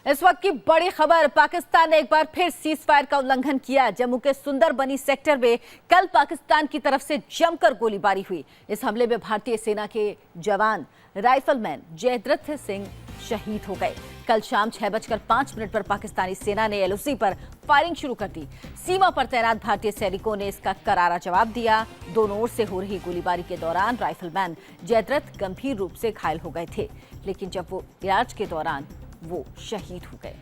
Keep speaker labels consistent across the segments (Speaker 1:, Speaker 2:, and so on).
Speaker 1: इस वक्त की बड़ी खबर, पाकिस्तान ने एक बार फिर सीज फायर का उल्लंघन किया। जम्मू के सुंदरबनी सेक्टर में कल पाकिस्तान की तरफ से जमकर गोलीबारी हुई। इस हमले में भारतीय सेना के जवान राइफलमैन जयद्रथ सिंह शहीद हो गए। कल शाम 6:05 पर पाकिस्तानी सेना ने एलओसी पर फायरिंग शुरू कर दी। सीमा पर तैनात भारतीय सैनिकों ने इसका करारा जवाब दिया। दोनों ओर से हो रही गोलीबारी के दौरान राइफलमैन जयद्रथ गंभीर रूप से घायल हो गए थे, लेकिन जब वो इलाज के दौरान वो शहीद हो गए।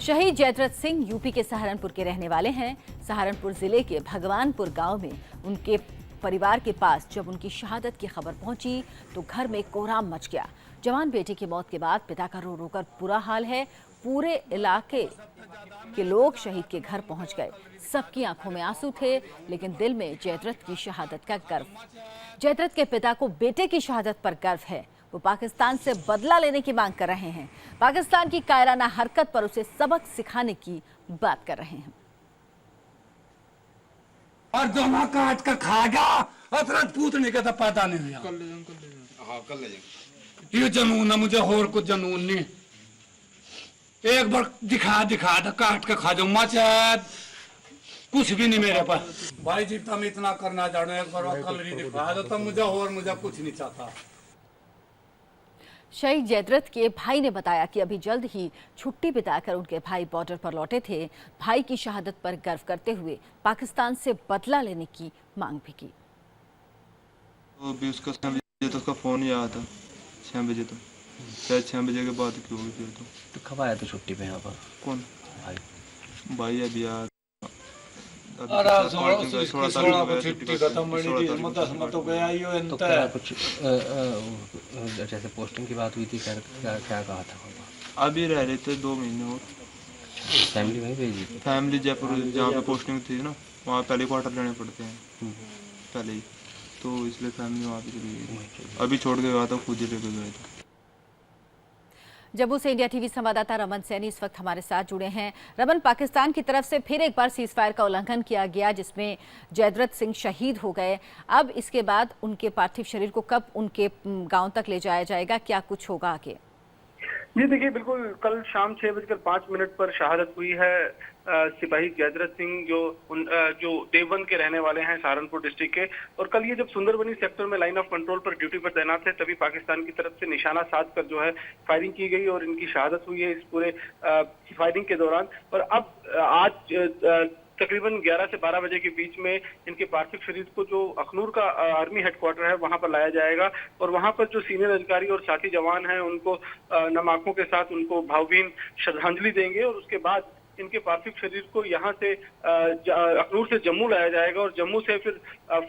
Speaker 1: शहीद जयद्रथ सिंह यूपी के सहारनपुर के रहने वाले हैं। सहारनपुर जिले के भगवानपुर गांव में उनके परिवार के पास जब उनकी शहादत की खबर पहुंची तो घर में कोहराम मच गया। जवान बेटे की मौत के बाद पिता का रो रो कर बुरा हाल है। पूरे इलाके के लोग शहीद के घर पहुंच गए। सबकी आंखों में आंसू थे, लेकिन दिल में जयद्रथ की शहादत का गर्व। जयद्रथ के पिता को बेटे की शहादत पर गर्व है। वो पाकिस्तान से बदला लेने की मांग कर रहे हैं। पाकिस्तान की कायराना हरकत पर उसे सबक सिखाने की बात कर रहे हैं।
Speaker 2: और जो ना काट का खा गया अतरत पूतने का तो पता नहीं हुआ। ये जनून है मुझे, और कुछ जनून नहीं। एक बार दिखा था काट का खा जाऊं, मचा कुछ भी नहीं मेरे पास। भाई जी तुम इतना करना जानो, एक बार कल नहीं दिखा दो तो मुझे और मुझे कुछ नहीं चाहता।
Speaker 1: शहीद जयद्रथ के भाई ने बताया कि अभी जल्द ही छुट्टी बिताकर उनके भाई बॉर्डर पर लौटे थे। भाई की शहादत पर गर्व करते हुए पाकिस्तान से बदला लेने की मांग भी की।
Speaker 3: तो अभी उसका 6 बजे तो उसका फोन ही आया था। 6 बजे तो शायद 6 बजे के बाद क्यों हुई फिर तो
Speaker 4: कब आया तो छुट्टी पे यहाँ पर?
Speaker 3: कौन भाई अभी यार
Speaker 2: तो
Speaker 4: कुछ जैसे पोस्टिंग की बात हुई थी, क्या क्या कहा था?
Speaker 3: अभी रह रहे थे 2 महीने और।
Speaker 4: फैमिली वहीं भेजी थी?
Speaker 3: फैमिली जयपुर जहाँ पे पोस्टिंग थी ना, वहाँ पहले क्वार्टर लेने पड़ते हैं पहले ही, तो इसलिए फैमिली वहाँ पे चली गई। अभी छोड़ के गया था, खुद ही लेके गए थे।
Speaker 1: जम्मू से इंडिया टीवी संवाददाता रमन सैनी इस वक्त हमारे साथ जुड़े हैं। रमन, पाकिस्तान की तरफ से फिर एक बार सीज फायर का उल्लंघन किया गया जिसमें जयद्रथ सिंह शहीद हो गए। अब इसके बाद उनके पार्थिव शरीर को कब उनके गांव तक ले जाया जाएगा, क्या कुछ होगा आगे?
Speaker 5: जी देखिए, बिल्कुल कल शाम 6:05 पर शहादत हुई है सिपाही जयद्रथ सिंह जो देवबंद के रहने वाले हैं, सहारनपुर डिस्ट्रिक्ट के। और कल ये जब सुंदरबनी सेक्टर में लाइन ऑफ कंट्रोल पर ड्यूटी पर तैनात थे, तभी पाकिस्तान की तरफ से निशाना साध कर जो है फायरिंग की गई और इनकी शहादत हुई है इस पूरे फायरिंग के दौरान। और अब आज तकरीबन 11 से 12 बजे के बीच में इनके पार्थिव शरीर को जो अखनूर का आर्मी हेडक्वार्टर है वहां पर लाया जाएगा और वहां पर जो सीनियर अधिकारी और साथी जवान हैं उनको नम आंखों के साथ उनको भावभीनी श्रद्धांजलि देंगे और उसके बाद इनके पार्थिव शरीर को यहाँ से अखनूर से जम्मू लाया जाएगा और जम्मू से फिर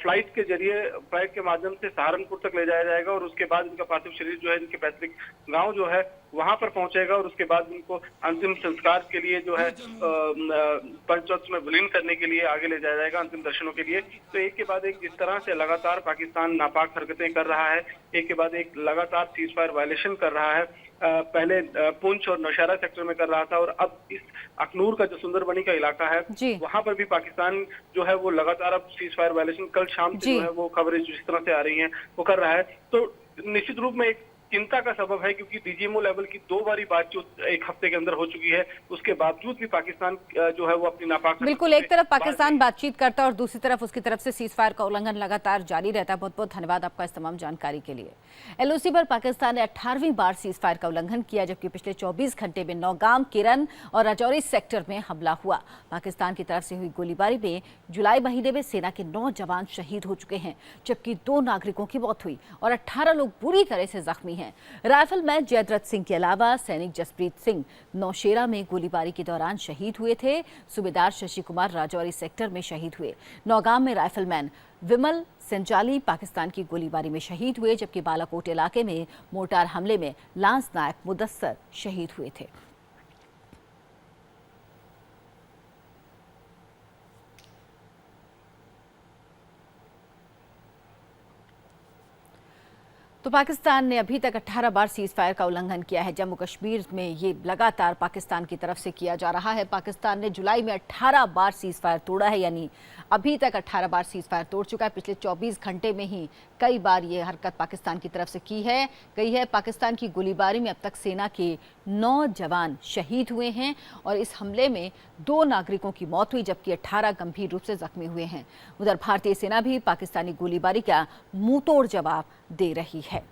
Speaker 5: फ्लाइट के माध्यम से सहारनपुर तक ले जाया जाएगा और उसके बाद इनका पार्थिव शरीर जो है इनके पैतृक गांव जो है वहां पर पहुंचेगा और उसके बाद इनको अंतिम संस्कार के लिए जो है पंचतत्व में विलीन करने के लिए आगे ले जाया जाएगा अंतिम दर्शनों के लिए। तो एक के बाद एक जिस तरह से लगातार पाकिस्तान नापाक हरकतें कर रहा है, एक के बाद एक लगातार सीज फायर वायलेशन कर रहा है। पहले पुंछ और नौशहरा सेक्टर में कर रहा था और अब इस अखनूर का जो सुंदरबनी का इलाका है वहां पर भी पाकिस्तान जो है वो लगातार अब सीज फायर वायलेशन कल शाम से जो है वो खबरें जिस तरह से आ रही हैं वो कर रहा है। तो निश्चित रूप में एक चिंता का सबब है क्योंकि डीजीएमओ लेवल की 2 बारी बातचीत एक हफ्ते के अंदर हो चुकी है, उसके बावजूद भी पाकिस्तान जो है वो अपनी नापाक
Speaker 1: बिल्कुल, एक तरफ पाकिस्तान बातचीत करता है और दूसरी तरफ उसकी तरफ से सीज फायर का उल्लंघन लगातार जारी रहता है। बहुत बहुत धन्यवाद आपका इस तमाम जानकारी के लिए। एलओसी पर पाकिस्तान ने 18वीं बार सीज फायर का उल्लंघन किया, जबकि पिछले 24 घंटे में नौगाम, किरण और राजौरी सेक्टर में हमला हुआ। पाकिस्तान की तरफ से हुई गोलीबारी में जुलाई महीने में सेना के 9 जवान शहीद हो चुके हैं, जबकि 2 नागरिकों की मौत हुई और 18 लोग बुरी तरह से जख्मी हैं। राइफलमैन जयद्रथ सिंह के अलावा सैनिक जसप्रीत सिंह नौशेरा में गोलीबारी के दौरान शहीद हुए थे। सूबेदार शशि कुमार राजौरी सेक्टर में शहीद हुए। नौगाम में राइफलमैन विमल संचाली पाकिस्तान की गोलीबारी में शहीद हुए, जबकि बालाकोट इलाके में मोर्टार हमले में लांस नायक मुदस्सर शहीद हुए थे। तो पाकिस्तान ने अभी तक 18 बार सीज फायर का उल्लंघन किया है। जम्मू कश्मीर में ये लगातार पाकिस्तान की तरफ से किया जा रहा है। पाकिस्तान ने जुलाई में 18 बार सीज फायर तोड़ा है, यानी अभी तक 18 बार सीज फायर तोड़ चुका है। पिछले 24 घंटे में ही कई बार ये हरकत पाकिस्तान की तरफ से की है गई है। पाकिस्तान की गोलीबारी में अब तक सेना के 9 जवान शहीद हुए हैं और इस हमले में 2 नागरिकों की मौत हुई जबकि 18 गंभीर रूप से जख्मी हुए हैं। उधर भारतीय सेना भी पाकिस्तानी गोलीबारी का मुंहतोड़ जवाब दे रही है।